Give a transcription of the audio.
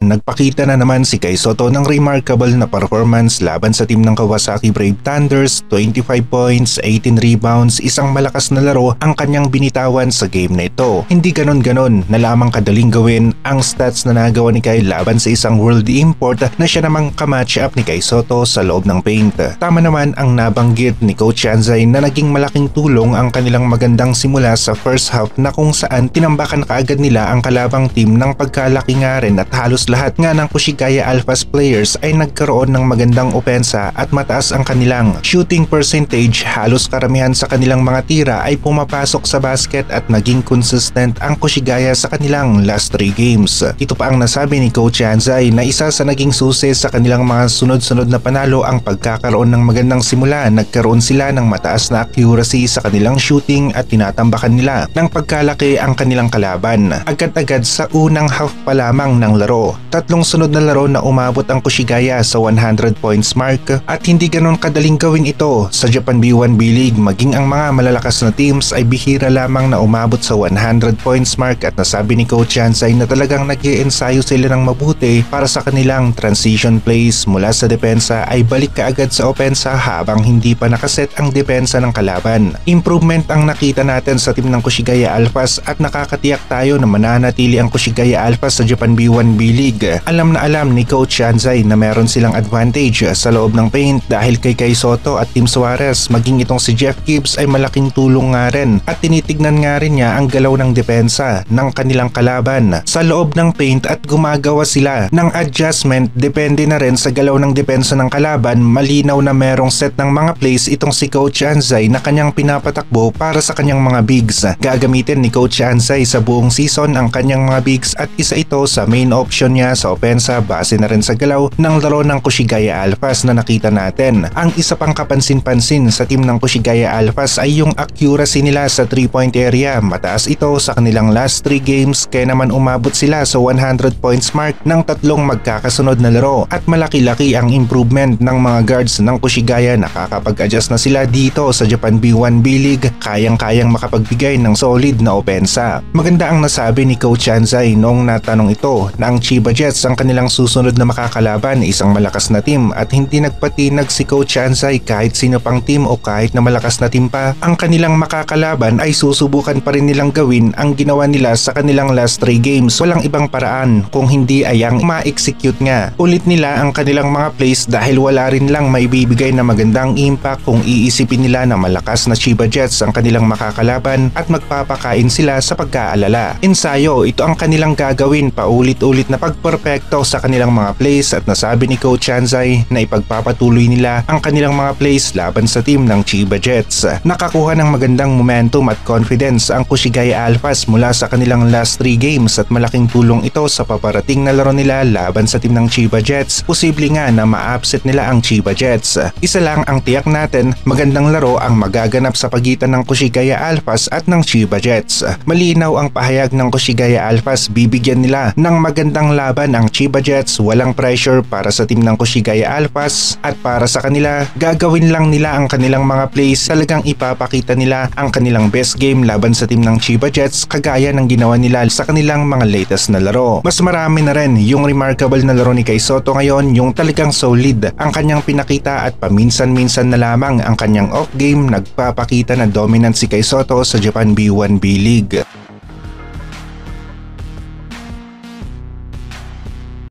Nagpakita na naman si Kai Sotto ng remarkable na performance laban sa team ng Kawasaki Brave Thunders, 25 points, 18 rebounds, isang malakas na laro ang kanyang binitawan sa game na ito. Hindi ganon-ganon na lamang kadaling gawin ang stats na nagawa ni Kai laban sa isang world import na siya namang kamatch up ni Kai Sotto sa loob ng paint. Tama naman ang nabanggit ni Coach Chanzay na naging malaking tulong ang kanilang magandang simula sa first half na kung saan tinambakan kaagad nila ang kalabang team ng pagkalaki nga rin at halos lahat nga ng Koshigaya Alphas players ay nagkaroon ng magandang opensa at mataas ang kanilang shooting percentage. Halos karamihan sa kanilang mga tira ay pumapasok sa basket at naging consistent ang Koshigaya sa kanilang last 3 games. Ito pa ang nasabi ni Coach Chanzay na isa sa naging susi sa kanilang mga sunod-sunod na panalo ang pagkakaroon ng magandang simula. Nagkaroon sila ng mataas na accuracy sa kanilang shooting at tinatambakan nila ng pagkalaki ang kanilang kalaban. Agad-agad sa unang half pa lamang ng laro, tatlong sunod na laro na umabot ang Koshigaya sa 100 points mark at hindi ganon kadaling gawin ito sa Japan B1 B-League. Maging ang mga malalakas na teams ay bihira lamang na umabot sa 100 points mark at nasabi ni Coach Chanzay na talagang nag-iensayo sila ng mabuti para sa kanilang transition plays mula sa depensa ay balik kaagad sa opensa habang hindi pa nakaset ang depensa ng kalaban. Improvement ang nakita natin sa team ng Koshigaya Alphas at nakakatiyak tayo na mananatili ang Koshigaya Alphas sa Japan B1 B-League. Alam na alam ni Coach Chanzay na meron silang advantage sa loob ng paint dahil kay Kai Sotto at Tim Suarez, maging itong si Jeff Gibbs ay malaking tulong nga rin at tinitignan nga rin niya ang galaw ng depensa ng kanilang kalaban sa loob ng paint at gumagawa sila ng adjustment depende na rin sa galaw ng depensa ng kalaban. Malinaw na merong set ng mga plays itong si Coach Chanzay na kanyang pinapatakbo para sa kanyang mga bigs. Gagamitin ni Coach Chanzay sa buong season ang kanyang mga bigs at isa ito sa main option niya sa opensa base na rin sa galaw ng laro ng Koshigaya Alphas na nakita natin. Ang isa pang kapansin-pansin sa team ng Koshigaya Alphas ay yung accuracy nila sa 3-point area. Mataas ito sa kanilang last 3 games kaya naman umabot sila sa 100 points mark ng tatlong magkakasunod na laro at malaki-laki ang improvement ng mga guards ng Koshigaya. Nakakapag-adjust na sila dito sa Japan B1 B-League, kayang-kayang makapagbigay ng solid na opensa. Maganda ang nasabi ni Coach Chanzay noong natanong ito na ang Chiba Jets ang kanilang susunod na makakalaban, isang malakas na team at hindi nagpatinag si Coach Chanzay kahit sino pang team o kahit na malakas na team pa ang kanilang makakalaban ay susubukan pa rin nilang gawin ang ginawa nila sa kanilang last 3 games. Walang ibang paraan kung hindi ay ang ma-execute nga ulit nila ang kanilang mga plays dahil wala rin lang maibibigay na magandang impact kung iisipin nila na malakas na Chiba Jets ang kanilang makakalaban at magpapakain sila sa pagkaalala. Ensayo, ito ang kanilang gagawin, paulit-ulit na pagperpekto sa kanilang mga plays at nasabi ni Coach Chanzay na ipagpapatuloy nila ang kanilang mga plays laban sa team ng Chiba Jets. Nakakuha ng magandang momentum at confidence ang Koshigaya Alphas mula sa kanilang last 3 games at malaking tulong ito sa paparating na laro nila laban sa team ng Chiba Jets. Posible nga na ma-upset nila ang Chiba Jets. Isa lang ang tiyak natin, magandang laro ang magaganap sa pagitan ng Koshigaya Alphas at ng Chiba Jets. Malinaw ang pahayag ng Koshigaya Alphas, bibigyan nila ng magandang laban ang Chiba Jets. Walang pressure para sa team ng Koshigaya Alphas at para sa kanila, gagawin lang nila ang kanilang mga plays. Talagang ipapakita nila ang kanilang best game laban sa team ng Chiba Jets kagaya ng ginawa nila sa kanilang mga latest na laro. Mas marami na rin yung remarkable na laro ni Kai Sotto ngayon, yung talagang solid ang kanyang pinakita at paminsan-minsan na lamang ang kanyang off game nagpapakita na dominant si Kai Sotto sa Japan B1 B-League.